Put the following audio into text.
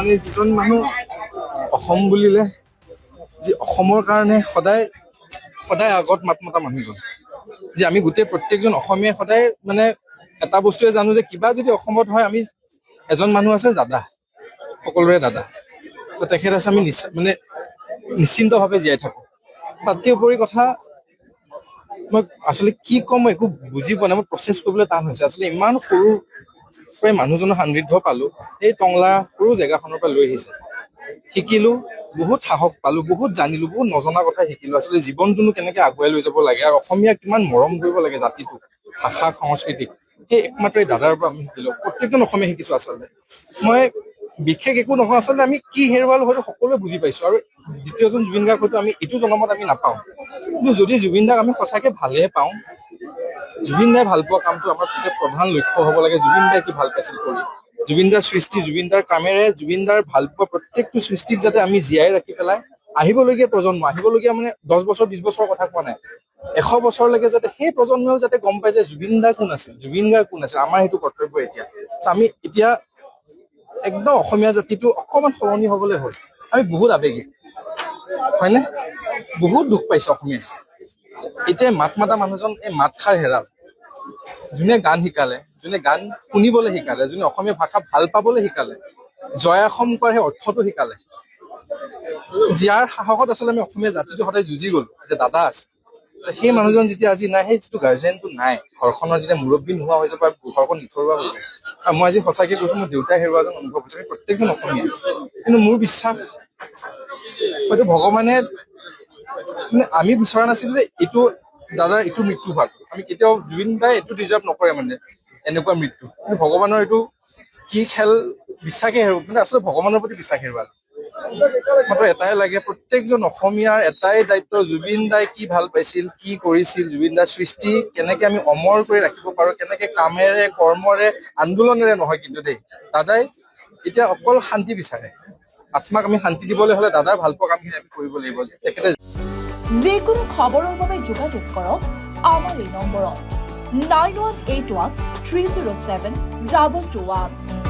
মানে যিজন মানুহ অসম বুলিলে যি অসমৰ কাৰণে সদায় সদায় আগত মাত মতা মানুহজন, যে আমি গোটেই প্ৰত্যেকজন অসমীয়াই সদায় মানে এটা বস্তুৱে জানো যে কিবা যদি অসমত হয়, আমি এজন মানুহ আছে দাদা, সকলোৰে দাদা। তেখেত আছে, আমি মানে নিশ্চিন্তভাৱে জীয়াই থাকো। তাতকে উপৰি কথা, মই আচলতে কি ক'ম মই একো বুজি পোৱা নাই, মই প্ৰচেছ কৰিবলৈ টান হৈছে। আচলতে ইমান সৰু মানুহজনৰ সান্নিধ্য পালো, এই টংলা সৰু জেগাখনৰ পৰা লৈ আহিছে, শিকিলো, বহুত সাহস পালো, বহুত জানিলো, বহুত নজনা কথা শিকিলো। আচলতে জীৱনটোনো কেনেকে আগুৱাই লৈ যাব লাগে আৰু অসমীয়া কিমান মৰম কৰিব লাগে, জাতিটো, ভাষা, সংস্কৃতিক, সেই একমাত্ৰ এই দাদাৰ পৰা আমি শিকিলো। প্ৰত্যেকজন অসমীয়া শিকিছো। আচলতে মই বিশেষ একো নহয়, আচলতে আমি কি হেৰুৱালো হয়তো সকলোৱে বুজি পাইছো। আৰু দ্বিতীয়জন জুবিন গাৰ্গ হয়তো আমি এইটো জনমত আমি নাপাওঁ, কিন্তু যদি জুবিন দাক আমি সঁচাকে ভালেহে পাওঁ, জুবিন দাই ভাল পোৱা কামটো আমাৰ প্ৰধান লক্ষ্য হ'ব লাগে। জুবিন দাই কি ভাল পাইছিল কৰি, জুবিন দাৰ সৃষ্টি, জুবিন দাৰ কামেৰে জুবিন দাৰ ভাল পোৱা প্ৰত্যেকটো সৃষ্টিক যাতে আমি জীয়াই ৰাখি পেলাই আহিবলগীয়া প্ৰজন্ম, আহিবলগীয়া মানে 10 বছৰ 20 বছৰৰ কথা কোৱা নাই, 100 বছৰলৈকে যাতে সেই প্ৰজন্মও যাতে গম পাই যে জুবিন দা কোন আছিল, জুবিন গাৰ্গ কোন আছিল। আমাৰ সেইটো কৰ্তব্য এতিয়া। আমি এতিয়া একদম অসমীয়া জাতিটো অকমান সলনি হবলৈ হ'ল। আমি বহুত আবেগিক, হয়নে? বহুত দুখ পাইছো অসমীয়াই। এতিয়া মাত মাতা মানুহজন এই মাতষাৰ হেৰাল, যোনে গান শিকালে, যোনে গান শুনিবলৈ শিকালে, যোনে অসমীয়া ভাষা ভাল পাবলৈ শিকালে, জয় অসম কোৱাৰ সেই অৰ্থটো শিকালে, যাৰ সাহসত আচলতে আমি অসমীয়া জাতিটো সদায় যুঁজি গলো, যে দাদা আছে, সেই মানুহজন যেতিয়া আজি নাই, সেই যিটো গাৰ্জেনটো নাই, ঘৰখনৰ যেতিয়া মুৰব্বী নোহোৱা হৈ যাব, ঘৰখন নিথৰুৱা হৈ যায়। আৰু মই আজি সঁচাকে কৈছো, মোৰ দেউতাই হেৰুৱা যেন অনুভৱ হৈছে। আমি প্ৰত্যেকজন অসমীয়া, কিন্তু মোৰ বিশ্বাস হয়তো ভগৱানে, মানে আমি বিচৰা নাছিলো যে এইটো দাদাৰ এইটো মৃত্যু হোৱাত। আমি কেতিয়াও, জুবিন দাই এইটো ডিজাৰ্ভ নকৰে, মানে এনেকুৱা মৃত্যু। ভগৱানৰ এইটো কি খেল, বিশ্বাসে মানে আচলতে ভগৱানৰ প্ৰতি বিশ্বাস হেৰুৱাল। মাত্ৰ এটাই লাগে, প্ৰত্যেকজন অসমীয়াৰ এটাই দায়িত্ব, জুবিন দাই কি ভাল পাইছিল, কি কৰিছিল, জুবিন দাৰ সৃষ্টি কেনেকে আমি অমৰ কৰি ৰাখিব পাৰো, কেনেকে কামেৰে, কৰ্মৰে, আন্দোলনেৰে নহয়, কিন্তু দেই, দাদাই এতিয়া অকল শান্তি বিচাৰে। আত্মাক আমি শান্তি দিবলৈ হলে দাদাৰ ভাল পোৱা কামখিনি আমি কৰিব লাগিব। তেখেতে যিকোনো খবৰৰ বাবে যোগাযোগ কৰক আমাৰ এই নম্বৰত 9181 307 221।